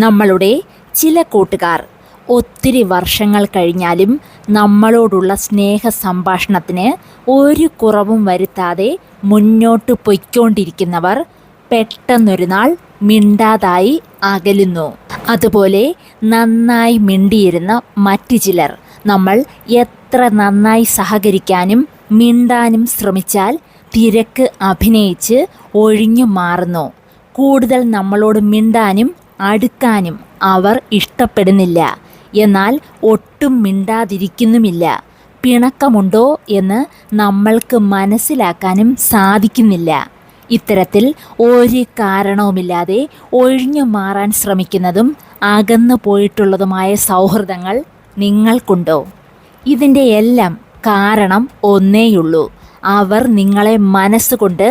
നമ്മളുടെ ചില കൂട്ടുകാർ ഒത്തിരി വർഷങ്ങൾ കഴിഞ്ഞാലും നമ്മളോടുള്ള സ്നേഹ സംഭാഷണത്തിന് ഒരു കുറവും വരുത്താതെ മുന്നോട്ട് പൊയ്ക്കൊണ്ടിരിക്കുന്നവർ പെട്ടെന്നൊരു നാൾ മിണ്ടാതായി അകലുന്നു. അതുപോലെ നന്നായി മിണ്ടിയിരുന്ന മറ്റു ചിലർ നമ്മൾ എത്ര നന്നായി സഹകരിക്കാനും മിണ്ടാനും ശ്രമിച്ചാൽ തിരക്ക് അഭിനയിച്ച് ഒഴിഞ്ഞു മാറുന്നു. കൂടുതൽ നമ്മളോട് മിണ്ടാനും അടുക്കാനും അവർ ഇഷ്ടപ്പെടുന്നില്ല. എന്നാൽ ഒട്ടും മിണ്ടാതിരിക്കുന്നുമില്ല. പിണക്കമുണ്ടോ എന്ന് നമ്മൾക്ക് മനസ്സിലാക്കാനും സാധിക്കുന്നില്ല. ഇത്തരത്തിൽ ഒരു കാരണവുമില്ലാതെ ഒഴിഞ്ഞു മാറാൻ ശ്രമിക്കുന്നതും അകന്നു പോയിട്ടുള്ളതുമായ സൗഹൃദങ്ങൾ നിങ്ങൾക്കുണ്ടോ? ഇതിൻ്റെ എല്ലാം കാരണം ഒന്നേയുള്ളൂ. അവർ നിങ്ങളെ മനസ്സുകൊണ്ട്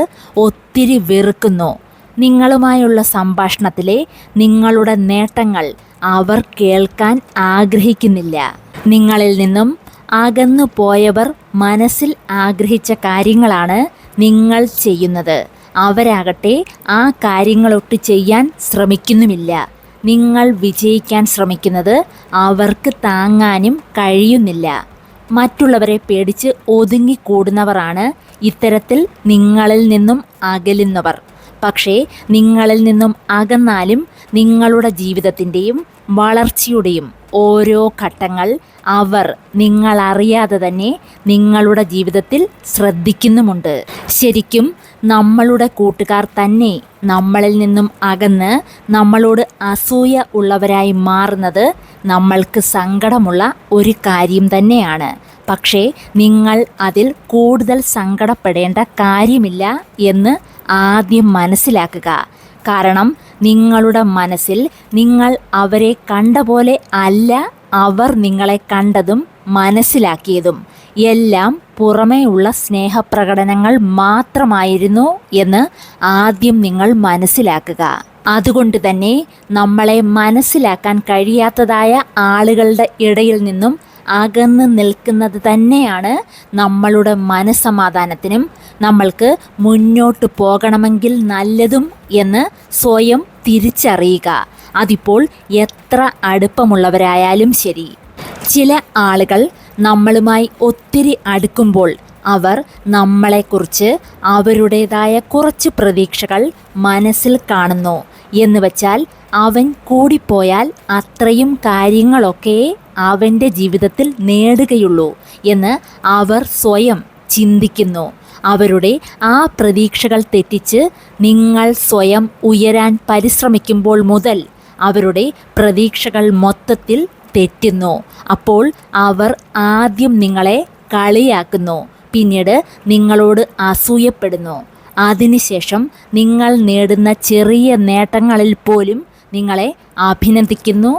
ഒത്തിരി വെറുക്കുന്നു. നിങ്ങളുമായുള്ള സംഭാഷണത്തിലെ നിങ്ങളുടെ നേട്ടങ്ങൾ അവർ കേൾക്കാൻ ആഗ്രഹിക്കുന്നില്ല. നിങ്ങളിൽ നിന്നും അകന്നു പോയവർ മനസ്സിൽ ആഗ്രഹിച്ച കാര്യങ്ങളാണ് നിങ്ങൾ ചെയ്യുന്നത്. അവരാകട്ടെ ആ കാര്യങ്ങളൊട്ട് ചെയ്യാൻ ശ്രമിക്കുന്നുമില്ല. നിങ്ങൾ വിജയിക്കാൻ ശ്രമിക്കുന്നത് അവർക്ക് താങ്ങാനും കഴിയുന്നില്ല. മറ്റുള്ളവരെ പേടിച്ച് ഒതുങ്ങിക്കൂടുന്നവരാണ് ഇത്തരത്തിൽ നിങ്ങളിൽ നിന്നും അകലുന്നവർ. പക്ഷേ നിങ്ങളിൽ നിന്നും അകന്നാലും നിങ്ങളുടെ ജീവിതത്തിൻ്റെയും വളർച്ചയുടെയും ഓരോ ഘട്ടങ്ങൾ അവർ നിങ്ങളറിയാതെ തന്നെ നിങ്ങളുടെ ജീവിതത്തിൽ ശ്രദ്ധിക്കുന്നുമുണ്ട്. ശരിക്കും നമ്മളുടെ കൂട്ടുകാർ തന്നെ നമ്മളിൽ നിന്നും അകന്ന് നമ്മളോട് അസൂയ ഉള്ളവരായി മാറുന്നത് നമ്മൾക്ക് സങ്കടമുള്ള ഒരു കാര്യം തന്നെയാണ്. പക്ഷേ നിങ്ങൾ അതിൽ കൂടുതൽ സങ്കടപ്പെടേണ്ട കാര്യമില്ല എന്ന് ആദ്യം മനസ്സിലാക്കുക. കാരണം നിങ്ങളുടെ മനസ്സിൽ നിങ്ങൾ അവരെ കണ്ട പോലെ അല്ല അവർ നിങ്ങളെ കണ്ടതും മനസ്സിലാക്കിയതും. എല്ലാം പുറമേയുള്ള സ്നേഹപ്രകടനങ്ങൾ മാത്രമായിരുന്നു എന്ന് ആദ്യം നിങ്ങൾ മനസ്സിലാക്കുക. അതുകൊണ്ട് തന്നെ നമ്മളെ മനസ്സിലാക്കാൻ കഴിയാത്തതായ ആളുകളുടെ ഇടയിൽ നിന്നും അകന്ന് നിൽക്കുന്നത് തന്നെയാണ് നമ്മളുടെ മനസ്സമാധാനത്തിനും നമ്മൾക്ക് മുന്നോട്ട് പോകണമെങ്കിൽ നല്ലതും എന്ന് സ്വയം തിരിച്ചറിയുക. അതിപ്പോൾ എത്ര അടുപ്പമുള്ളവരായാലും ശരി. ചില ആളുകൾ നമ്മളുമായി ഒത്തിരി അടുക്കുമ്പോൾ അവർ നമ്മളെക്കുറിച്ച് അവരുടേതായ കുറച്ച് പ്രതീക്ഷകൾ മനസ്സിൽ കാണുന്നു. എന്ന് വച്ചാൽ അവൻ കൂടിപ്പോയാൽ അത്രയും കാര്യങ്ങളൊക്കെ അവൻ്റെ ജീവിതത്തിൽ നേടുകയുള്ളൂ എന്ന് അവർ സ്വയം ചിന്തിക്കുന്നു. അവരുടെ ആ പ്രതീക്ഷകൾ തെറ്റിച്ച് നിങ്ങൾ സ്വയം ഉയരാൻ പരിശ്രമിക്കുമ്പോൾ മുതൽ അവരുടെ പ്രതീക്ഷകൾ മൊത്തത്തിൽ തെറ്റുന്നു. അപ്പോൾ അവർ ആദ്യം നിങ്ങളെ കളിയാക്കുന്നു, പിന്നീട് നിങ്ങളോട് അസൂയപ്പെടുന്നു. അതിനുശേഷം നിങ്ങൾ നേടുന്ന ചെറിയ നേട്ടങ്ങളിൽ പോലും നിങ്ങളെ അഭിനന്ദിക്കുന്നു,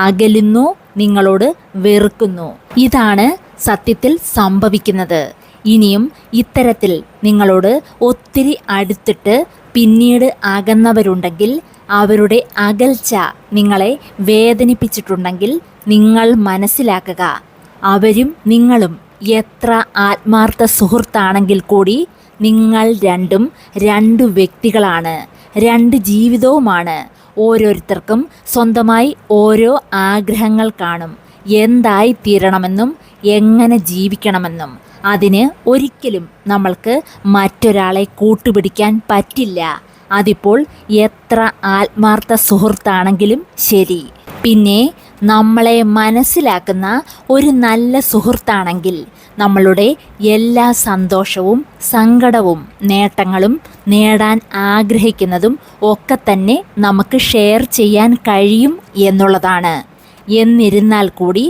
അകലുന്നു, നിങ്ങളോട് വെറുക്കുന്നു. ഇതാണ് സത്യത്തിൽ സംഭവിക്കുന്നത്. ഇനിയും ഇത്തരത്തിൽ നിങ്ങളോട് ഒത്തിരി അടുത്തിട്ട് പിന്നീട് അകന്നവരുണ്ടെങ്കിൽ, അവരുടെ അകൽച്ച നിങ്ങളെ വേദനിപ്പിച്ചിട്ടുണ്ടെങ്കിൽ നിങ്ങൾ മനസ്സിലാക്കുക, അവരും നിങ്ങളും എത്ര ആത്മാർത്ഥ സുഹൃത്താണെങ്കിൽ കൂടി നിങ്ങൾ രണ്ടും രണ്ട് വ്യക്തികളാണ്, രണ്ട് ജീവിതവുമാണ്. ഓരോരുത്തർക്കും സ്വന്തമായി ഓരോ ആഗ്രഹങ്ങൾ കാണും. എന്തായി തീരണമെന്നും എങ്ങനെ ജീവിക്കണമെന്നും. അതിന് ഒരിക്കലും നമ്മൾക്ക് മറ്റൊരാളെ കൂട്ടുപിടിക്കാൻ പറ്റില്ല. അതിപ്പോൾ എത്ര ആത്മാർത്ഥ സുഹൃത്താണെങ്കിലും ശരി. പിന്നെ നമ്മളെ മനസ്സിലാക്കുന്ന ഒരു നല്ല സുഹൃത്താണെങ്കിൽ നമ്മളുടെ എല്ലാ സന്തോഷവും സങ്കടവും നേട്ടങ്ങളും നേടാൻ ആഗ്രഹിക്കുന്നതും ഒക്കെ തന്നെ നമുക്ക് ഷെയർ ചെയ്യാൻ കഴിയും എന്നുള്ളതാണ്. എന്നിരുന്നാൽ കൂടി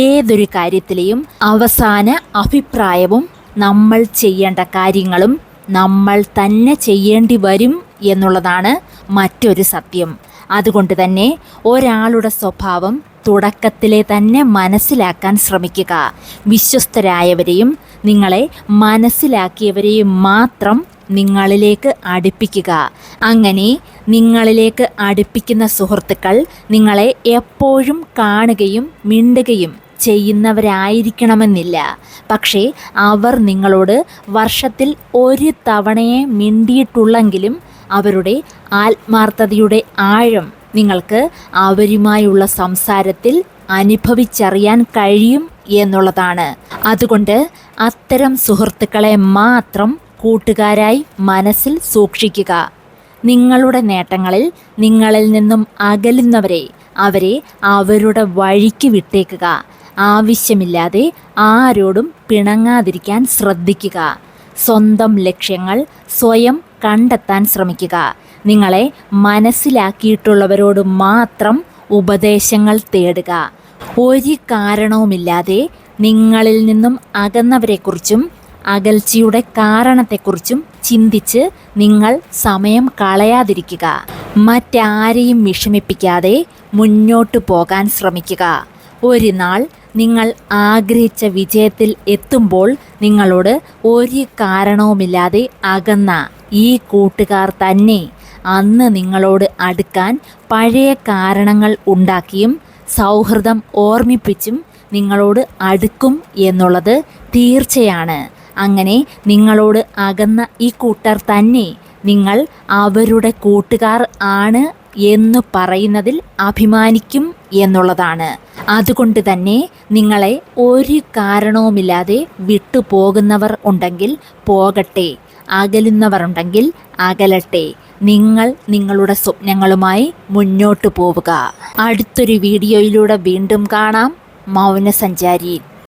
ഏതൊരു കാര്യത്തിലെയും അവസാന അഭിപ്രായവും നമ്മൾ ചെയ്യേണ്ട കാര്യങ്ങളും നമ്മൾ തന്നെ ചെയ്യേണ്ടി വരും എന്നുള്ളതാണ് മറ്റൊരു സത്യം. അതുകൊണ്ട് തന്നെ ഒരാളുടെ സ്വഭാവം തുടക്കത്തിലെ തന്നെ മനസ്സിലാക്കാൻ ശ്രമിക്കുക. വിശ്വസ്തരായവരെയും നിങ്ങളെ മനസ്സിലാക്കിയവരെയും മാത്രം നിങ്ങളിലേക്ക് അടുപ്പിക്കുക. അങ്ങനെ നിങ്ങളിലേക്ക് അടുപ്പിക്കുന്ന സുഹൃത്തുക്കൾ നിങ്ങളെ എപ്പോഴും കാണുകയും മിണ്ടുകയും ചെയ്യുന്നവരായിരിക്കണമെന്നില്ല. പക്ഷേ അവർ നിങ്ങളോട് വർഷത്തിൽ ഒരു തവണയെ മിണ്ടിയിട്ടുള്ളെങ്കിലും അവരുടെ ആത്മാർത്ഥതയുടെ ആഴം നിങ്ങൾക്ക് അവരുമായുള്ള സംസാരത്തിൽ അനുഭവിച്ചറിയാൻ കഴിയും എന്നുള്ളതാണ്. അതുകൊണ്ട് അത്തരം സുഹൃത്തുക്കളെ മാത്രം കൂട്ടുകാരായി മനസ്സിൽ സൂക്ഷിക്കുക. നിങ്ങളുടെ നേട്ടങ്ങളിൽ നിങ്ങളിൽ നിന്നും അകലുന്നവരെ അവരുടെ വഴിക്ക് വിട്ടേക്കുക. ആവശ്യമില്ലാതെ ആരോടും പിണങ്ങാതിരിക്കാൻ ശ്രദ്ധിക്കുക. സ്വന്തം ലക്ഷ്യങ്ങൾ സ്വയം കണ്ടെത്താൻ ശ്രമിക്കുക. നിങ്ങളെ മനസ്സിലാക്കിയിട്ടുള്ളവരോട് മാത്രം ഉപദേശങ്ങൾ തേടുക. ഒരു കാരണവുമില്ലാതെ നിങ്ങളിൽ നിന്നും അകന്നവരെക്കുറിച്ചും അകൽച്ചയുടെ കാരണത്തെക്കുറിച്ചും ചിന്തിച്ച് നിങ്ങൾ സമയം കളയാതിരിക്കുക. മറ്റാരെയും വിഷമിപ്പിക്കാതെ മുന്നോട്ടു പോകാൻ ശ്രമിക്കുക. ഒരു നാൾ നിങ്ങൾ ആഗ്രഹിച്ച വിജയത്തിൽ എത്തുമ്പോൾ നിങ്ങളോട് ഒരു കാരണവുമില്ലാതെ അകന്ന ഈ കൂട്ടുകാർ തന്നെ അന്ന് നിങ്ങളോട് അടുക്കാൻ പഴയ കാരണങ്ങൾ ഉണ്ടാക്കിയും സൗഹൃദം ഓർമ്മിപ്പിച്ചും നിങ്ങളോട് അടുക്കും എന്നുള്ളത് തീർച്ചയാണ്. അങ്ങനെ നിങ്ങളോട് അകന്ന ഈ കൂട്ടർ തന്നെ നിങ്ങൾ അവരുടെ കൂട്ടുകാർ ആണ് എന്ന് പറയുന്നതിൽ അഭിമാനിക്കും എന്നുള്ളതാണ്. അതുകൊണ്ട് തന്നെ നിങ്ങളെ ഒരു കാരണവുമില്ലാതെ വിട്ടുപോകുന്നവർ ഉണ്ടെങ്കിൽ പോകട്ടെ, അകലുന്നവർ ഉണ്ടെങ്കിൽ അകലട്ടെ. നിങ്ങൾ നിങ്ങളുടെ സ്വപ്നങ്ങളുമായി മുന്നോട്ട് പോവുക. അടുത്തൊരു വീഡിയോയിലൂടെ വീണ്ടും കാണാം. മൗനസഞ്ചാരി.